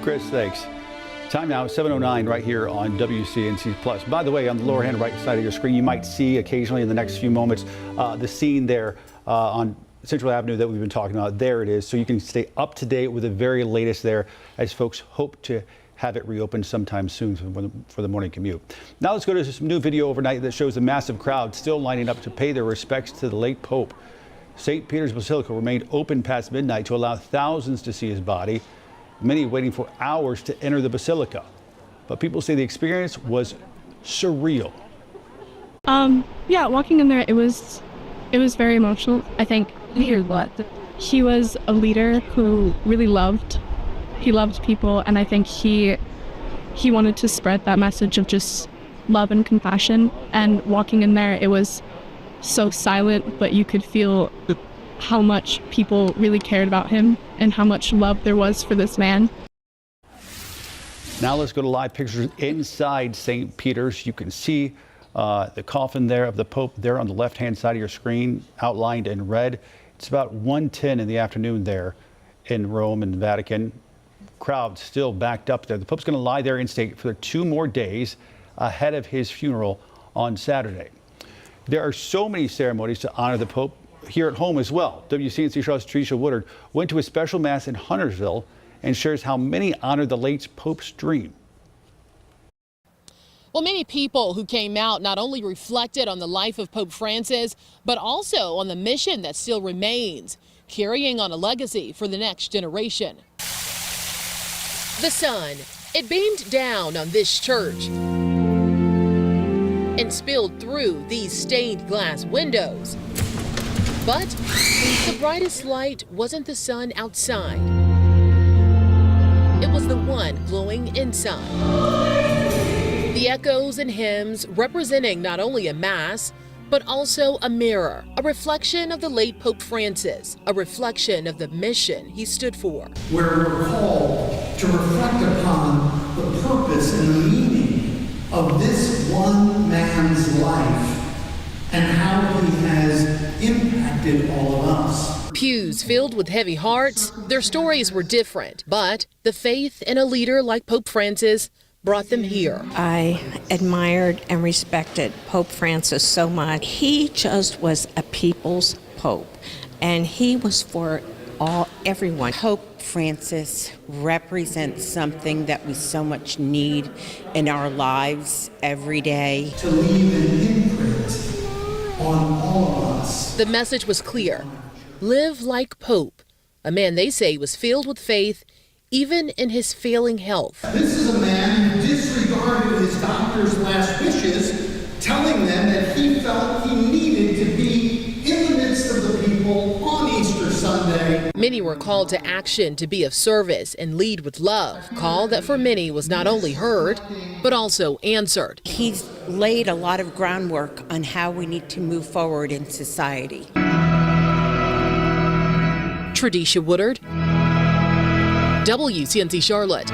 Chris, thanks. Time now, 7:09 right here on WCNC Plus. By the way, on the lower hand right side of your screen, you might see occasionally in the next few moments the scene there on Central Avenue that we've been talking about. There it is. So you can stay up to date with the very latest there as folks hope to have it reopened sometime soon for the morning commute. Now let's go to some new video overnight that shows a massive crowd still lining up to pay their respects to the late Pope. St. Peter's Basilica remained open past midnight to allow thousands to see his body, many waiting for hours to enter the Basilica. But people say the experience was surreal. Yeah, walking in there, it was very emotional. I think he was a leader who really loved people, and I think he wanted to spread that message of just love and compassion. And walking in there, it was so silent, but you could feel how much people really cared about him and how much love there was for this man. Now let's go to live pictures inside St. Peter's. You can see the coffin there of the Pope there on the left-hand side of your screen, outlined in red. It's about 1:10 in the afternoon there in Rome and the Vatican. Crowd still backed up there. The Pope's going to lie there in state for 2 more days ahead of his funeral on Saturday. There are so many ceremonies to honor the Pope here at home as well. WCNC Charlotte's Trisha Woodard went to a special mass in Huntersville and shares how many honored the late Pope's dream. Well, many people who came out not only reflected on the life of Pope Francis, but also on the mission that still remains, carrying on a legacy for the next generation. The sun, it beamed down on this church and spilled through these stained glass windows. But the brightest light wasn't the sun outside. It was the one glowing inside. The echoes and hymns representing not only a mass, but also a mirror, a reflection of the late Pope Francis, a reflection of the mission he stood for. Where we're called to reflect upon the purpose and the meaning of this one man's life and how he has impacted all of us. Pews filled with heavy hearts, their stories were different, but the faith in a leader like Pope Francis brought them here. I admired and respected Pope Francis so much. He just was a people's pope, and he was for everyone. Pope Francis represents something that we so much need in our lives every day. To leave an imprint on all of us. The message was clear. Live like Pope, a man they say was filled with faith even in his failing health. This is a man who disregarded his doctor's last wishes, telling them that he felt he needed to be in the midst of the people on Easter Sunday. Many were called to action to be of service and lead with love, call that for many was not only heard, but also answered. He's laid a lot of groundwork on how we need to move forward in society. Trisha Woodard, WCNC Charlotte.